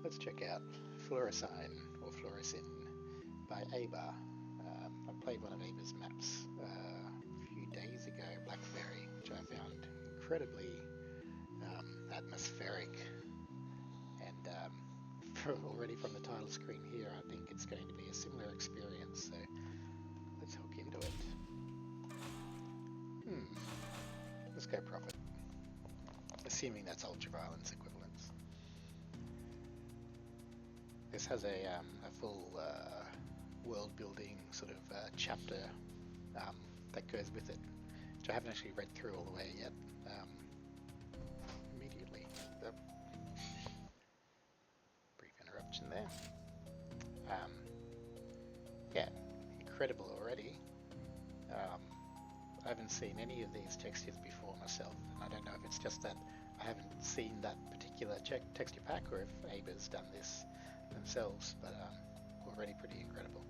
let's check out Flauresyn or Flauresyn by Ayba. I played one of Ayba's maps a few days ago, Blackberry, which I found incredibly atmospheric, and already from the title screen here I think it's going to be a similar experience, so let's hook into it. Let's go profit, assuming that's ultraviolence equivalence. This has a full world building sort of chapter that goes with it, which I haven't actually read through all the way yet. Immediately. Brief interruption there. Yeah, incredible already. I haven't seen any of these textures before myself, and I don't know if it's just that I haven't seen that particular texture pack or if Ayba's done this themselves, but already pretty incredible.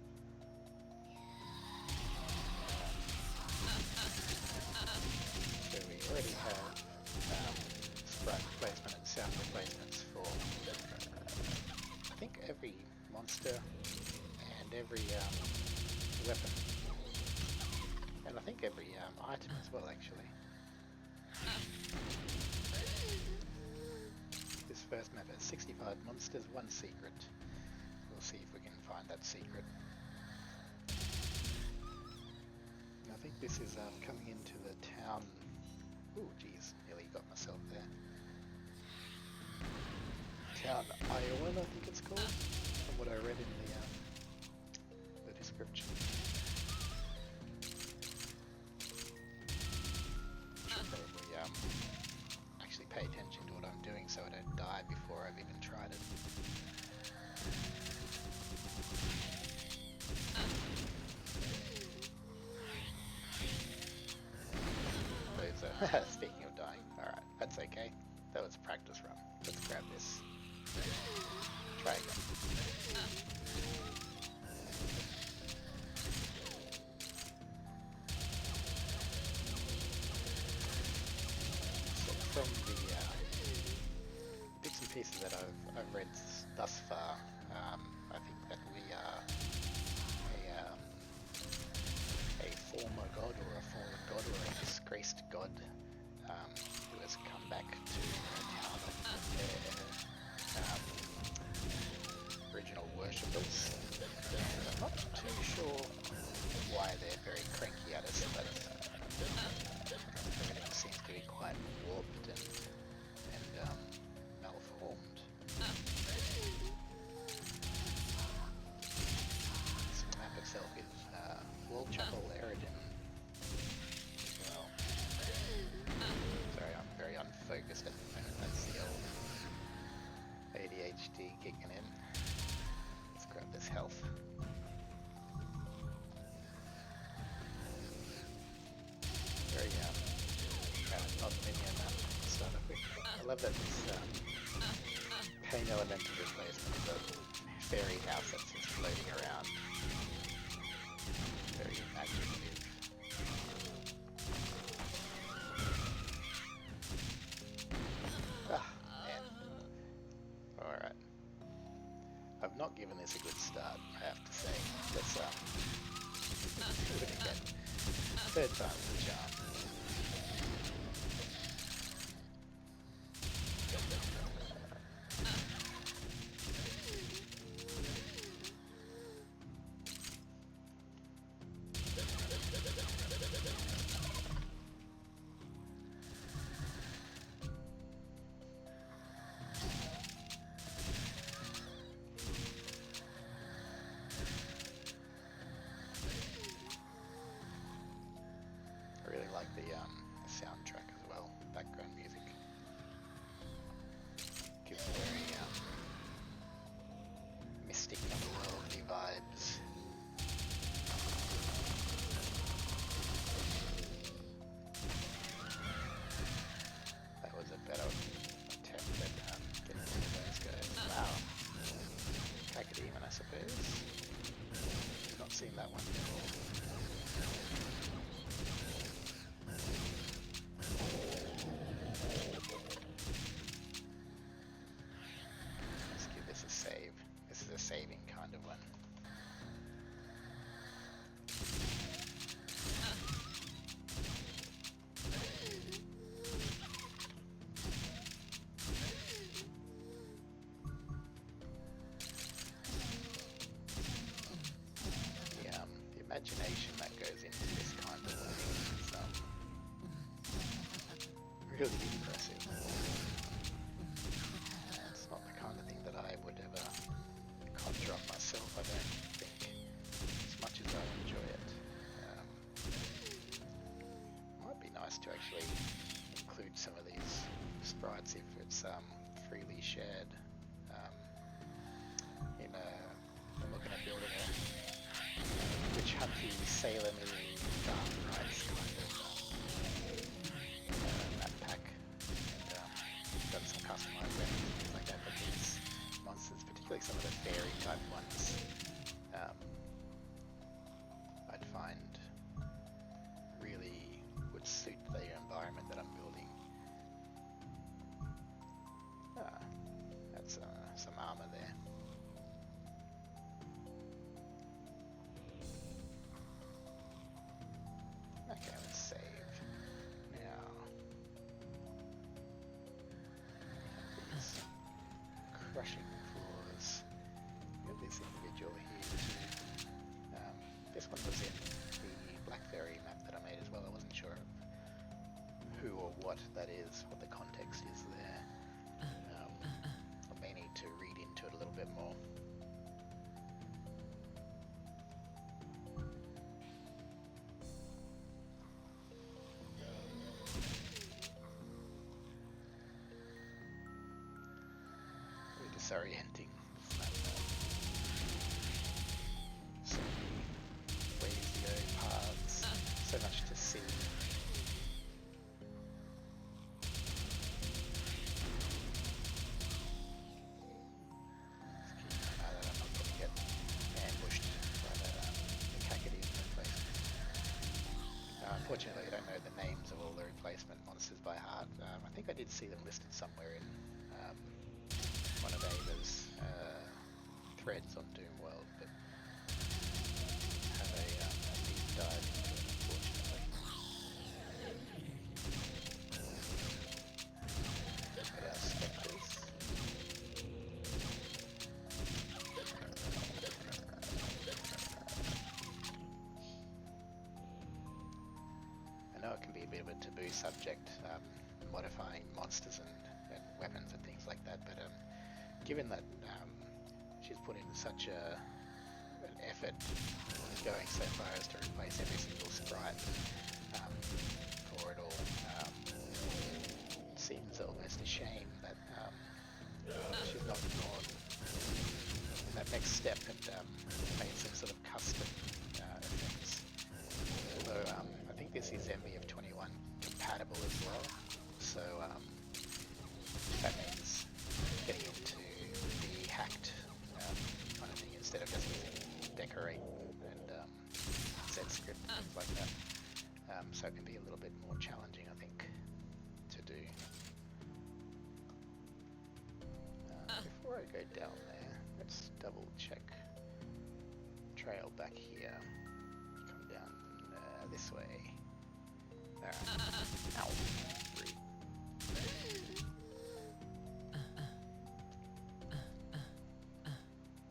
So we already have sprite replacement and sound replacements for I think every monster and every weapon, and I think every item as well, actually. This first map has 65 monsters, 1 secret. We'll see if we can find that secret. And I think this is coming into the town. Ooh, geez, nearly got myself there. Town Iowa, I think it's called, from what I read in the description. Should probably actually pay attention to what I'm doing so I don't die before I've even tried it. Speaking of dying, alright, that's okay. That was a practice run. Let's grab this. Try again. So from the bits and pieces that I've read thus far, I think that we are a former god or a fallen god or a disgraced god who has come back to a town of their original worshippers. I'm not too sure why they're very cranky at us, but everything seems to be quite warped and malformed. This map itself is Wall Chapel Eridan as well. Sorry, I'm very unfocused at the moment. That's the old ADHD kicking in. Let's grab this health. Very non-linear map to start off with. I love that this pain elemental replacement is a fairy house that's just floating around. Very imaginative. Ah, man. Alright. I've not given this a good start, I have to say. Let's do it again. Third time's the charm. freely shared. I'm looking at building a witch hunty, Salem-y, dark rice kind of map pack, and done some customized weapons and things like that. But these monsters, particularly some of the fairy type ones, I'd find really would suit the environment that I'm building. That's some armor there. Okay, let's save. Now, these crushing floors. We have this individual here too. This one was in the Blackberry map that I made as well. I wasn't sure who or what that is, what the context is there. I may need to read into it a little bit more. Really disorienting. So many ways to go, paths, so much to see. Unfortunately, I don't know the names of all the replacement monsters by heart. I think I did see them listed somewhere in one of Ayba's threads on Doomworld, but have a deep dive into it, unfortunately. But our spectres. I know it can be a bit of a taboo subject, modifying monsters and weapons and things like that, but given that she's put in such an effort going so far as to replace every single sprite for it all, it seems almost a shame that she's not gone that next step and made some sort of custom effects. Although I think this is MV21 compatible as well, so that means getting into the hacked kind of thing instead of just using decorate and set script and things like that. So it can be a little bit more challenging, I think, to do. Before I go down there, let's double check. Trail back here. Come down this way. Ow. Rude. I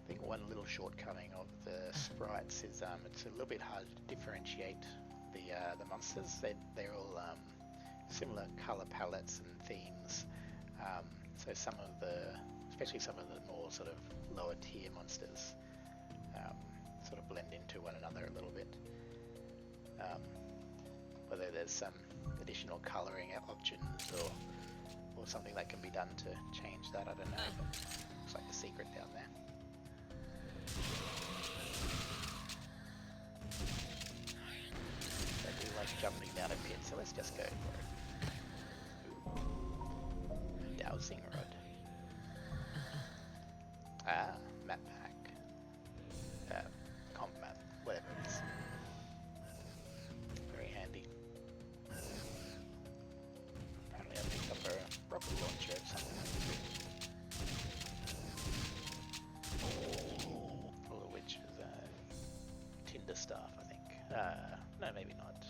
think one little shortcoming of the sprites is it's a little bit hard to differentiate the monsters. They're all similar color palettes and themes. So some of especially some of the more sort of lower tier monsters sort of blend into one another a little bit. Whether there's some additional colouring options or something that can be done to change that, I don't know, but looks like the secret down there. I do like jumping down a pit, so let's just go for it. Ooh. Dowsing rod. Map pack. Comp map, whatever it is. Very handy. Apparently I picked up a rocket launcher or something like that. Full of which is Tinder staff, I think. No, maybe not.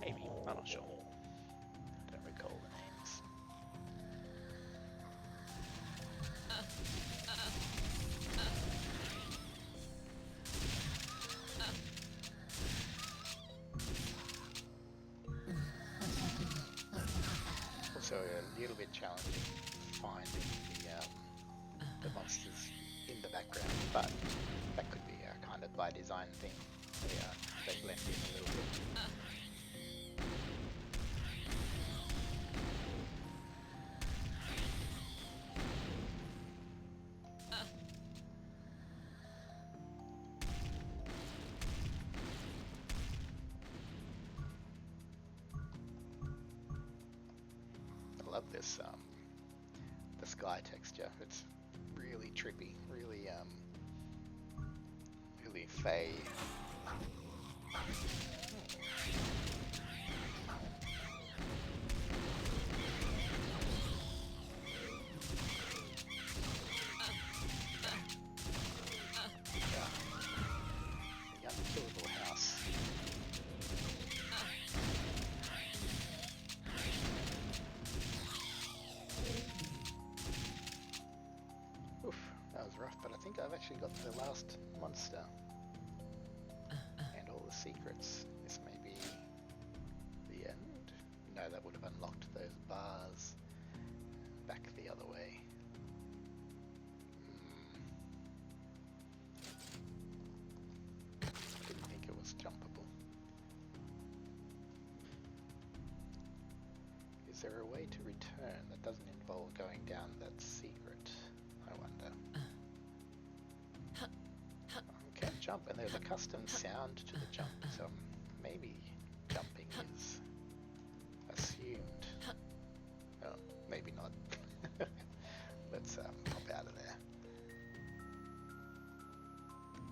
Maybe, I'm not sure. Don't recall the names. Also a little bit challenging finding the monsters in the background, but that could be a kind of by design thing. They blend in a little bit. love this the sky texture. It's really trippy, really fey. The unkillable house. Oof, that was rough, but I think I've actually got the last monster and all the secrets. This may be the end. No, that would have unlocked those bars back the other way. Didn't think it was jumpable. Is there a way to return that doesn't involve going down that secret? I wonder. Can't jump, and there's a custom sound to the jump, so maybe jumping is assumed. Oh, maybe not. Let's pop out of there.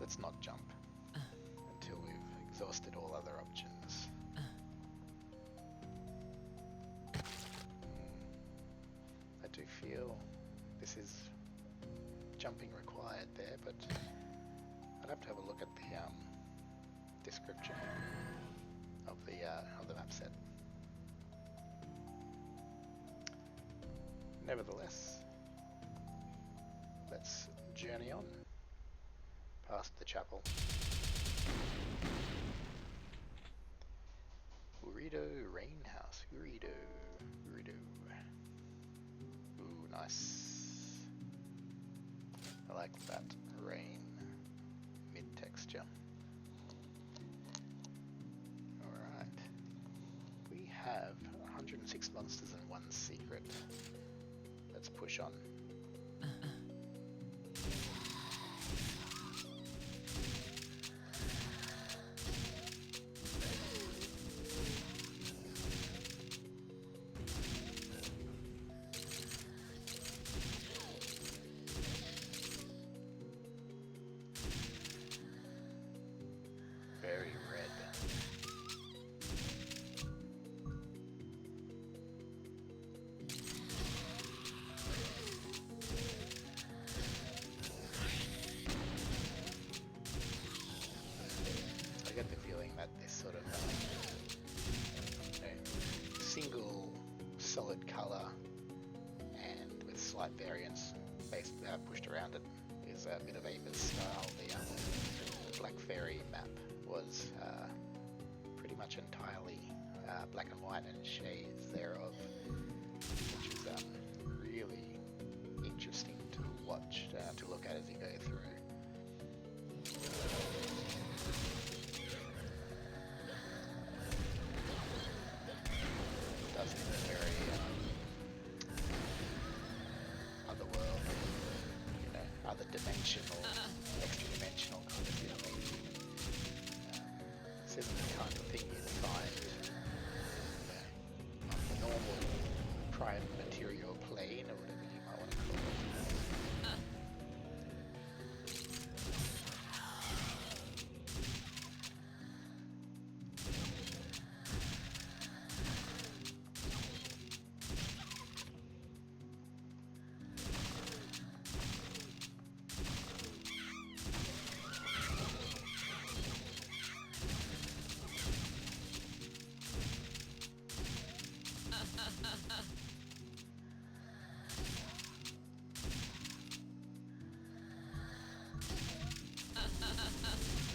Let's not jump until we've exhausted all other options. I do feel this is jumping required there, but I'd have to have a look at the description of the map set. Nevertheless, let's journey on past the chapel. Urido Rain House. Urido. Ooh, nice. I like that rain mid-texture. Alright. We have 106 monsters and 1 secret. Let's push on. Very red. I get the feeling that this sort of single solid color and with slight variance based pushed around it is a bit of Ayba's style. The Black Fairy map was pretty much entirely black and white and shades thereof, which is really interesting to watch, to look at as you go through. It does have a very otherworldly, other dimensional, extra dimensional kind of feeling. This isn't the kind of thing you'd find on the normal prime material plane, or whatever you might want to call it.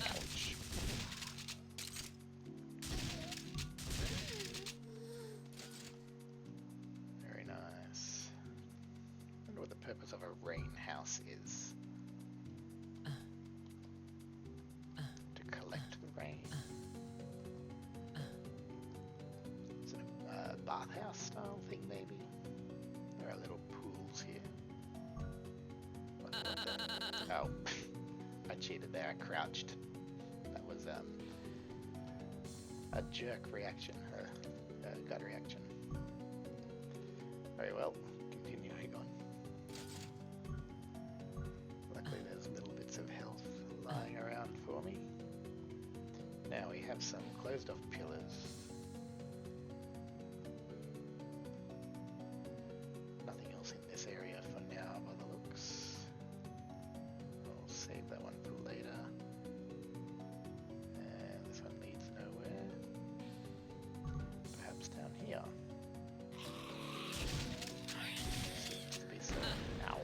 Ouch. Very nice. I wonder what the purpose of a rain house is. To collect the rain. Is it a bathhouse style thing, maybe? There are little pools here. Oh, I cheated there. I crouched. That was a jerk reaction, a gut reaction. Very well, continuing on. Luckily there's little bits of health lying around for me. Now we have some closed off pillars. Nothing else in this area for now by the looks. I'll save that one for later. And this one leads nowhere. Perhaps down here. Seems to be so. Ow.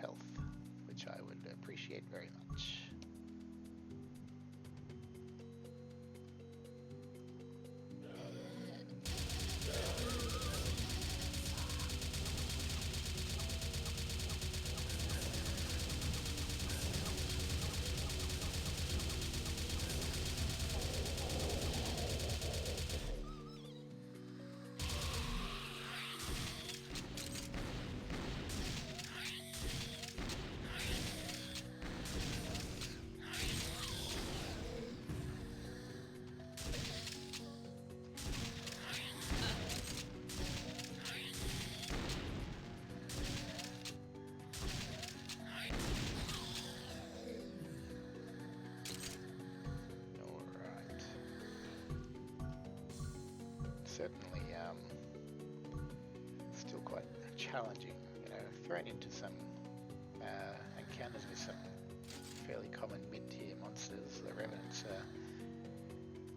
Health, which I would appreciate very much. Certainly still quite challenging, you know, thrown into some encounters with some fairly common mid-tier monsters. The revenants are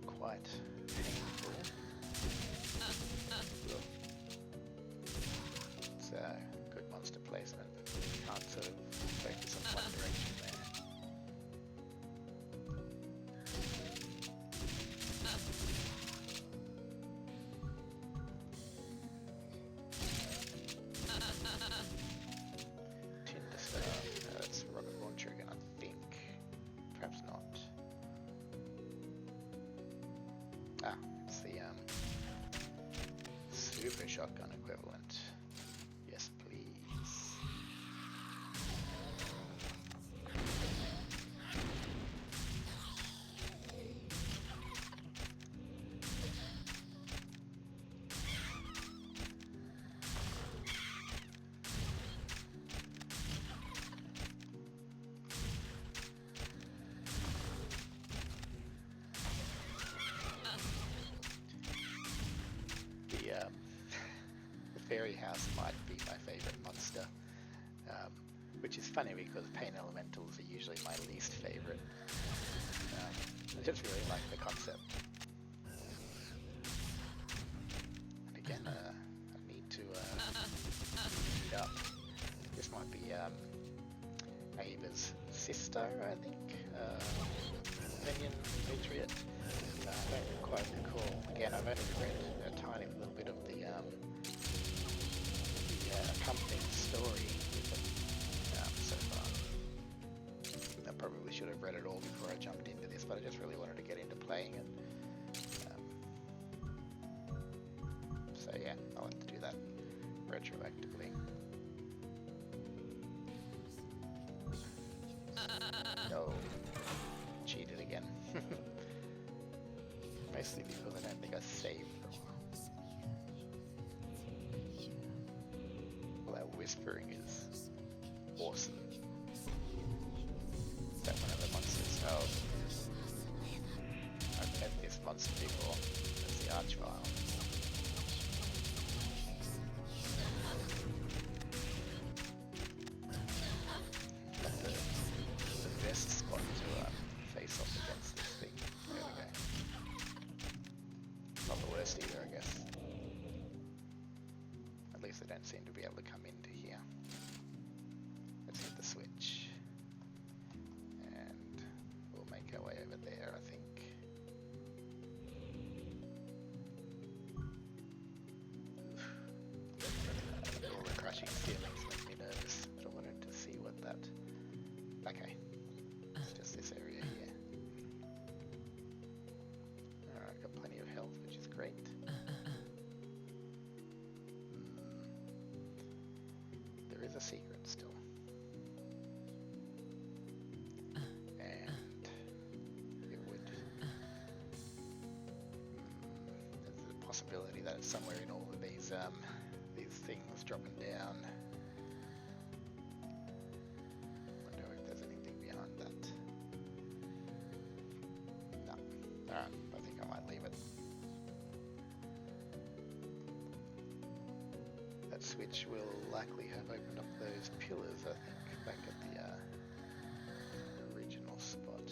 quite painful. It's good monster placement. Can't sort of focus on one direction there. That's rocket launcher again, I think. Perhaps not. Ah, it's the super shotgun equivalent. Yes, please. The fairy house might be my favourite monster, which is funny because pain elementals are usually my least favourite. I just really like the concept. And again, I need to speed up. This might be Ayba's sister, I think, minion patriot. I don't quite recall. Again, I've only read a tiny little bit of the accompanying story with it so far. I probably should have read it all before I jumped into this, but I just really wanted to get into playing it. So yeah, I'll have to do that retroactively. No, cheated again. Mostly because I don't think I saved for a while. Well, that whispering is awesome. Is that one of the monsters? Oh, I've met this monster before. That's the Archvile. The best spot to face off against this thing. There we go. Not the worst either, I guess. At least they don't seem to be able to come into here. Let's hit the switch. And we'll make our way over there, I think. All the crushing ceilings make me nervous, but I wanted to see what that... Okay. It's just this area here. great. There is a secret still. And it would... there's a possibility that it's somewhere in all of these things dropping down. Wonder if there's anything behind that. No. Alright, I think I might leave it. That switch will likely have opened up those pillars, I think, back at the original spot.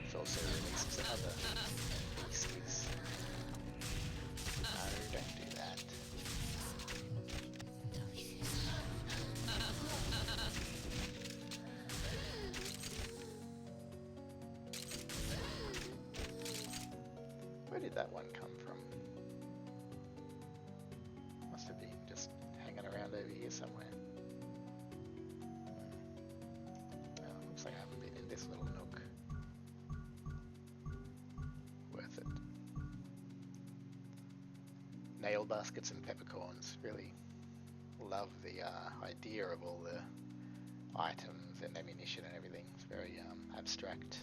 It's also released some other beasties. No, don't do that. Where did that one come from? Must have been just hanging around over here somewhere. Oh, looks like I haven't been in this little nook. Worth it. Nail baskets and peppercorns. Really love the idea of all the items and ammunition and everything. It's very abstract.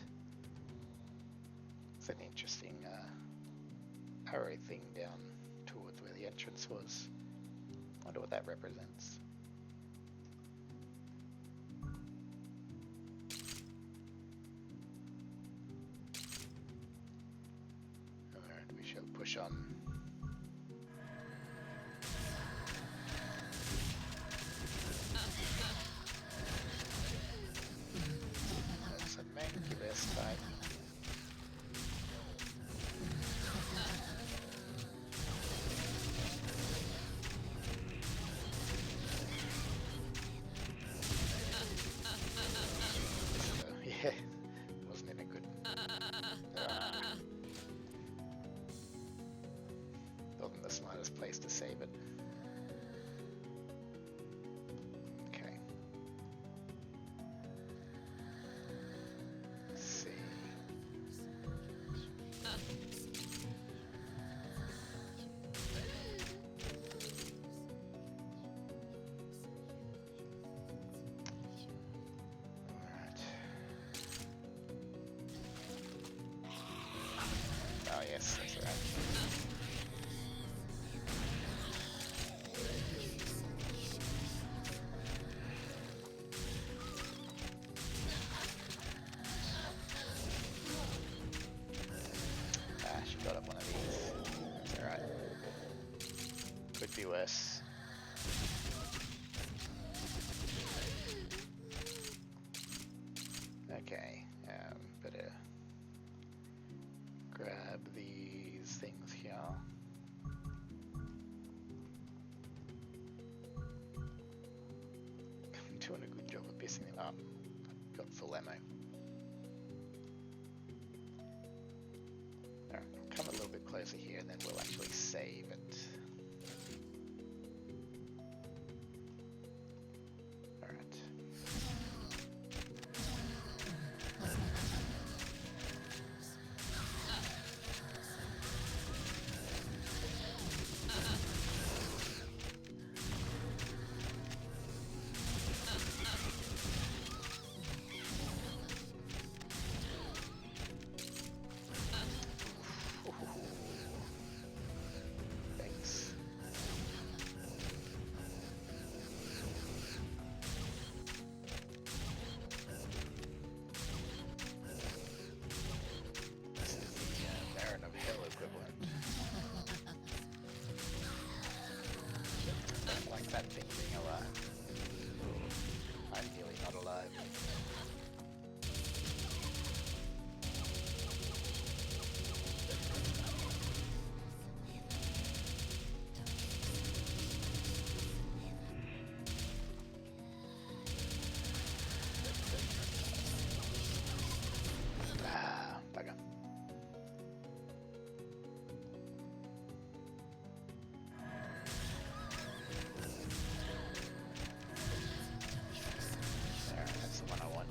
It's an interesting arrow thing down towards where the entrance was. Wonder what that represents. Alright, we shall push on. That's a mancubus type. Yeah, wasn't in a good... wasn't the smartest place to save it. Okay. Let's see. Oh yes, that's right. Ah, she got up one of these. That's alright. Could be worse. Okay, better grab these things here. I'm doing a good job of pissing them up. I've got full ammo. Alright, come a little bit closer here and then we'll actually save it. Alright. Thanks. This is the Baron of Hell equivalent. Don't like that thing being alive. Ideally not alive. Ah, bugger. Alright, that's the one I want.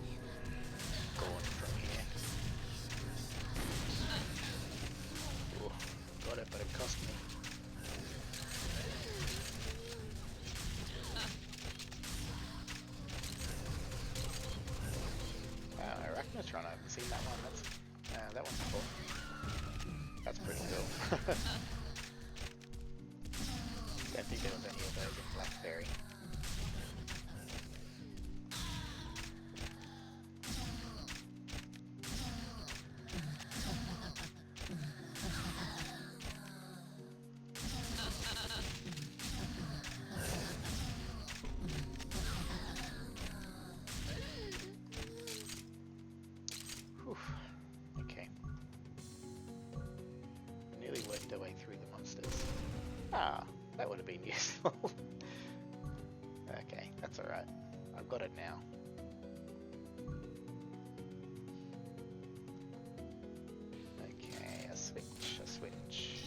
Alright, I've got it now. Okay, a switch, a switch.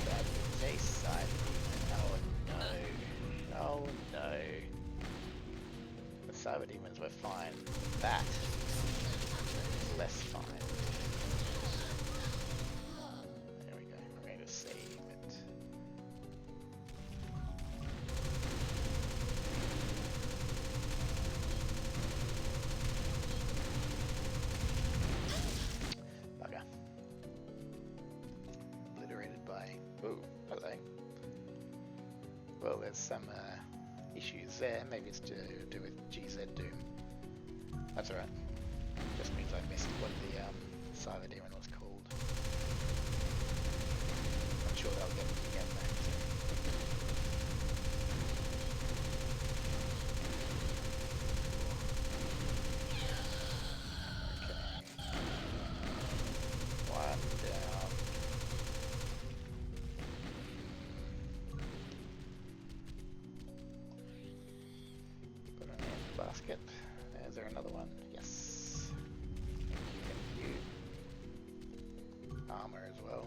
That is a side demon. Oh no. Oh no. The cyber demons were fine. That is less fine. There we go. I'm going to save it. Bugger. Obliterated by... Ooh, hello. Well, there's some issues there. Maybe it's to do with GZ Doom. That's alright. Just means I missed what the cyber demon was called. I'm sure they'll get it again though. Okay. One down. Put it in the basket. Is there another one? Yes. Thank you. Armor as well.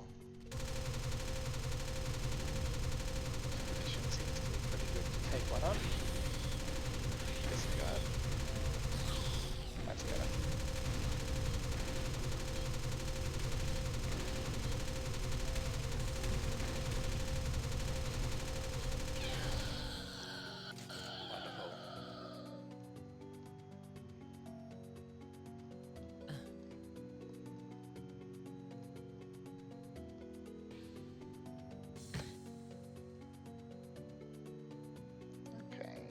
Position seems to be pretty good to take one on. Discard. That's better. Wonderful. Okay.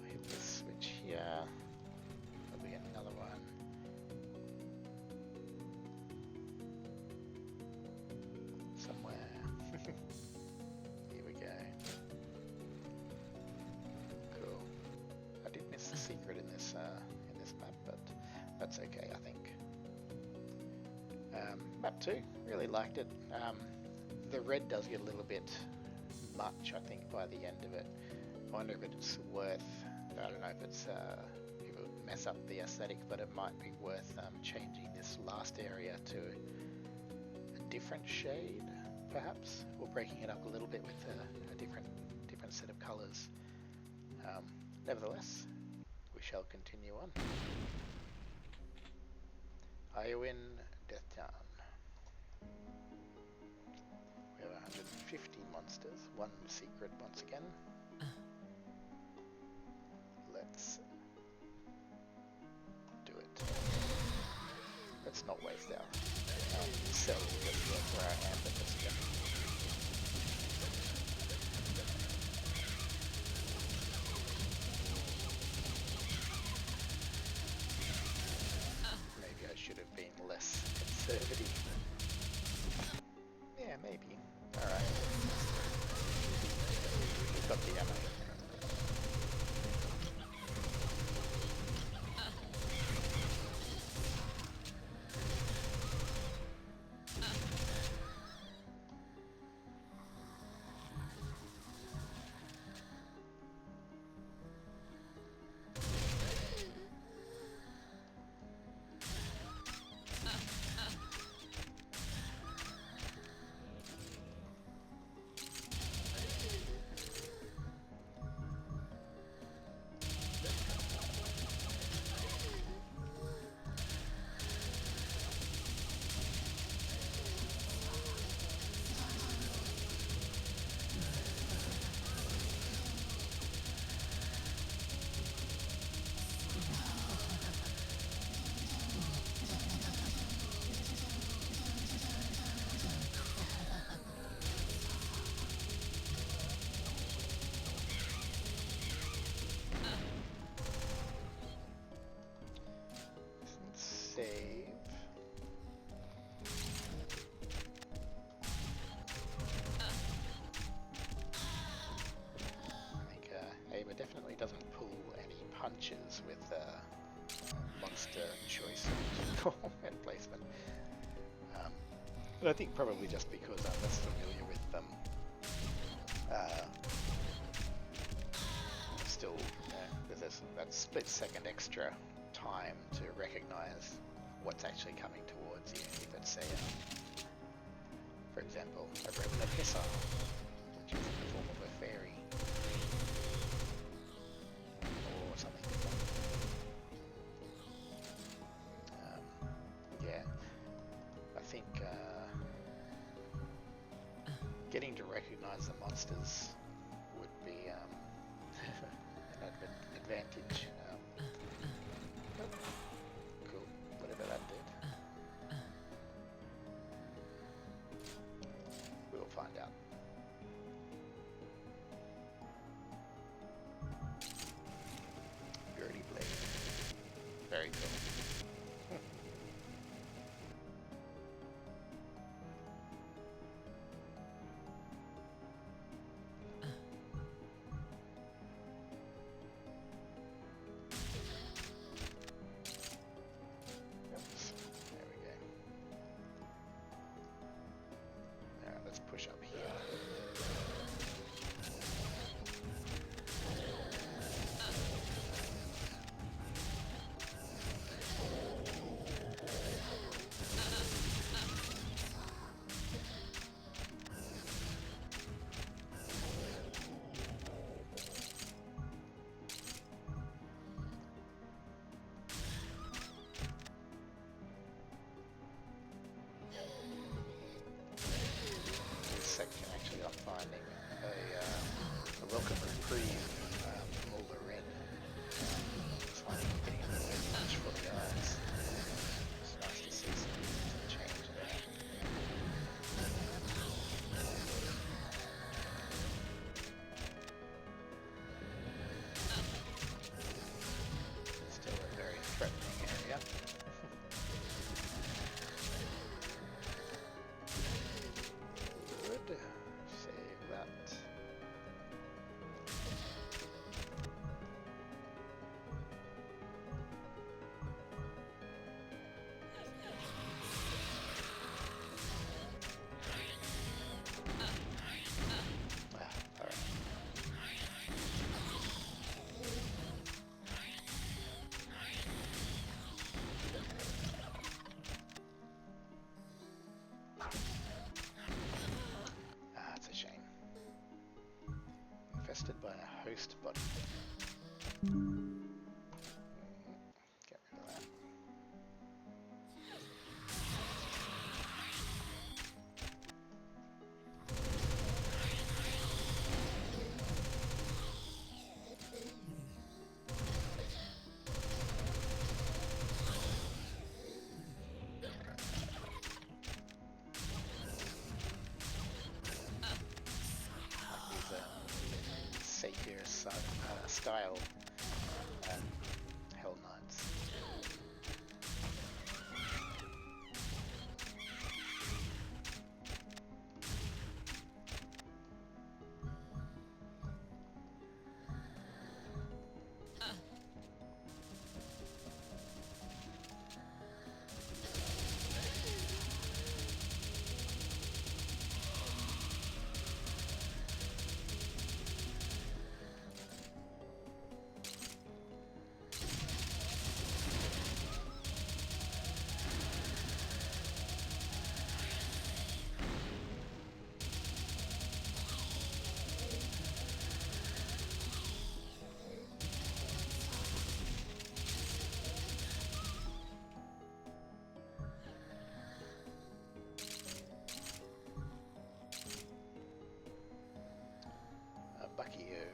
Hit this switch here. There'll be another one. Somewhere. Here we go. Cool. I did miss the secret in this map, but that's okay, I think. Map 2, really liked it. The red does get a little bit much, I think, by the end of it. I wonder if it's worth, I don't know if it's if it would mess up the aesthetic, but it might be worth changing this last area to a different shade, perhaps, or breaking it up a little bit with a different set of colours. Nevertheless, we shall continue on. Ayba Death Town. We have 150 monsters, one secret once again. Let's do it. Let's not waste our cells just yet for our amber just yet. Maybe I should have been less conservative. Yeah, maybe. Alright. We've got the ammo. Save. I think Ayba definitely doesn't pull any punches with monster choice and placement. But I think probably just because I'm less familiar that split second extra time to recognize what's actually coming towards you. If it's a, for example, a revenant missile, which is in the form of a fairy, or something different. Yeah, I think getting to recognize the monsters would be an advantage. Cool, whatever that did. We'll find out. Purity blade. Very cool. Let's push up here. Section actually I'm finding a welcome reprieve from all the red. It's finally getting a little bit much for the eyes. It's nice to see some change there. Still a very threatening area. Good. Save that. Alright. It's a shame. Infested by a host body. Get rid of that. Satyr style Hell Knights. Bucky-o.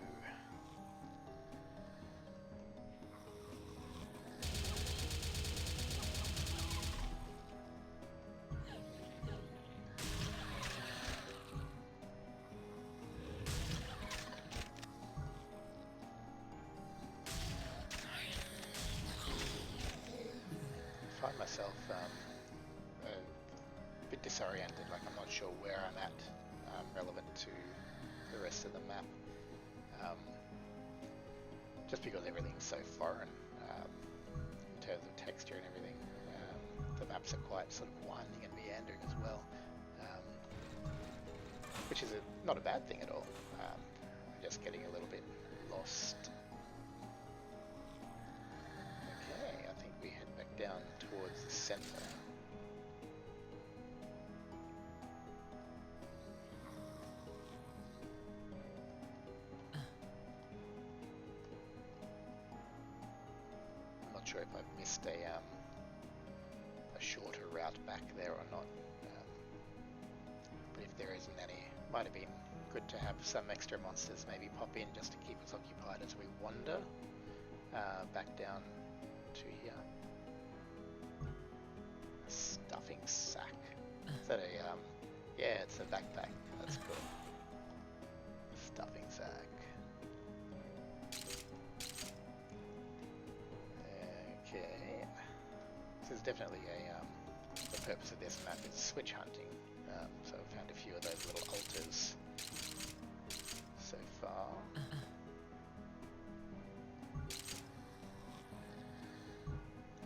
Find myself a bit disoriented, like I'm not sure where I'm at, relevant to the rest of the map. Just because everything's so foreign in terms of texture and everything. The maps are quite sort of winding and meandering as well, which is not a bad thing at all. Just getting a little bit lost. down towards the center. I'm not sure if I've missed a shorter route back there or not. But if there isn't any, might have been good to have some extra monsters maybe pop in just to keep us occupied as we wander back down to here. A stuffing sack. Is that a yeah, it's a backpack. That's cool. Stuffing sack. Okay. This is definitely the purpose of this map is switch hunting. So I've found a few of those little altars so far.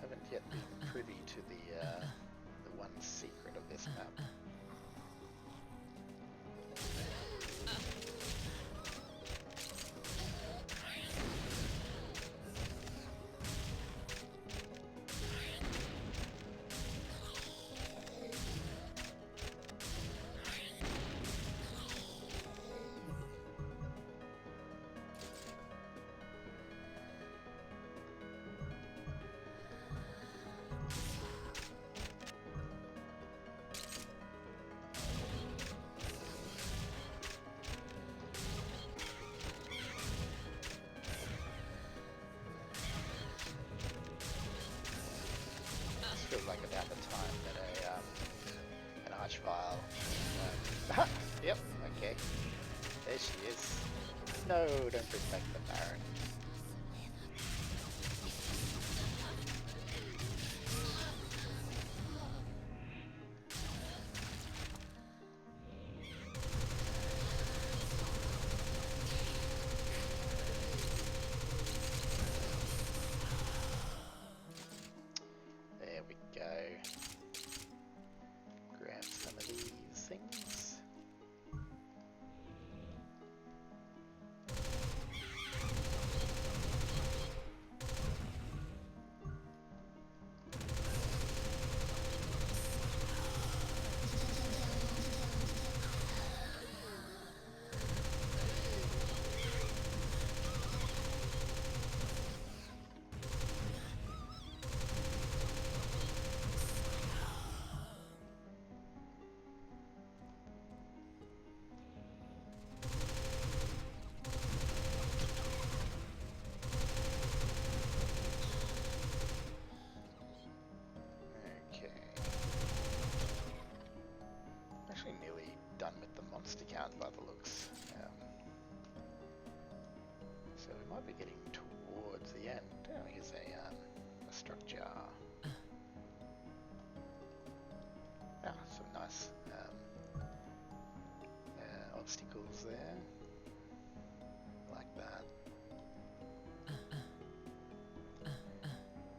Haven't yet been privy to the one secret of this map. Feels like about the time that an archvile. Yep. Okay. There she is. No, don't bring back the Baron. There we go. Grab some of these things. Nearly done with the monster count by the looks. So we might be getting towards the end. Oh, here's a structure. Some nice obstacles there. Like that.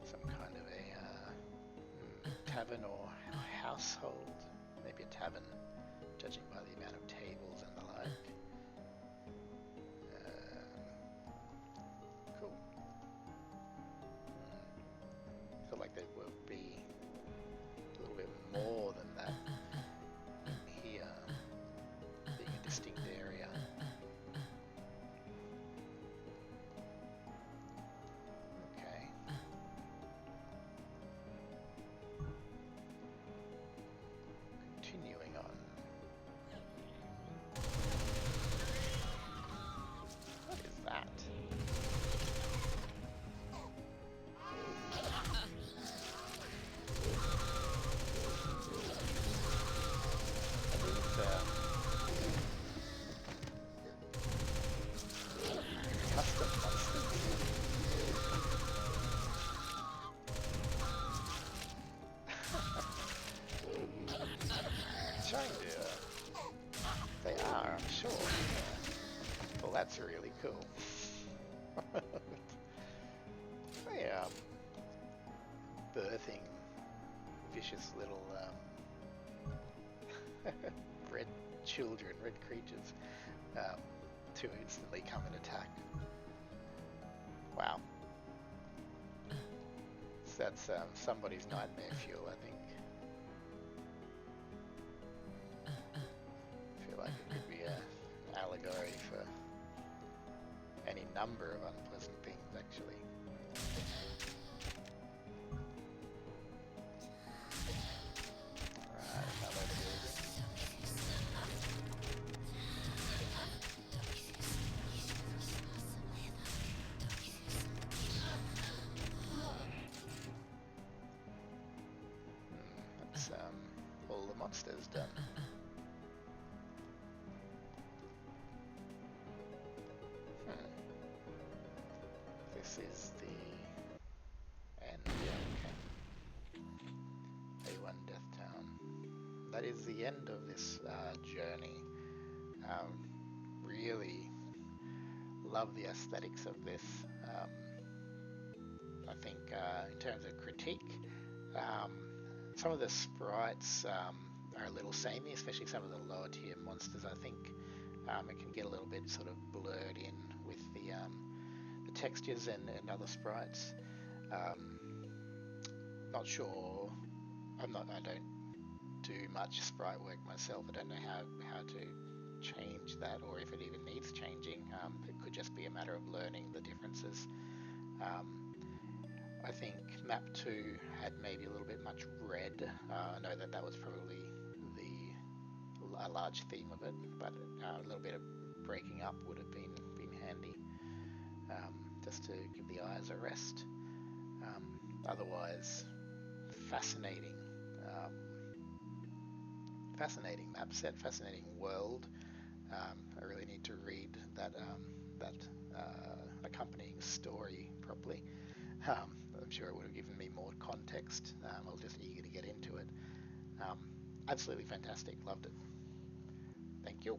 Some kind of a tavern or household. Maybe a tavern, judging by the amount of tables and the like. Cool. I feel like there will be a little bit more than that in here, being a distinct area. Okay. Continuing on. What is that? Custom monsters. They are, I'm sure. Well, that's really cool. Yeah, birthing vicious little red children, red creatures, to instantly come and attack. Wow. It's That's somebody's nightmare fuel, I think. I feel like it could be an allegory for any number of unpleasant things, actually. Right, another building. That's all the monsters done. This is the end. Okay. A1 Death Town. That is the end of this journey. Really love the aesthetics of this. I think in terms of critique, um, some of the sprites are a little samey, especially some of the lower tier monsters. I think it can get a little bit sort of blurred in with the textures and other sprites. Not sure. I don't do much sprite work myself. I don't know how to change that, or if it even needs changing. It could just be a matter of learning the differences. I think map 2 had maybe a little bit much red. I know that was probably a large theme of it, but a little bit of breaking up would have been handy, just to give the eyes a rest. Otherwise, fascinating, um, fascinating map set, fascinating world. I really need to read that accompanying story properly. I'm sure it would have given me more context. I was just eager to get into it. Um, Absolutely fantastic. Loved it. Thank you.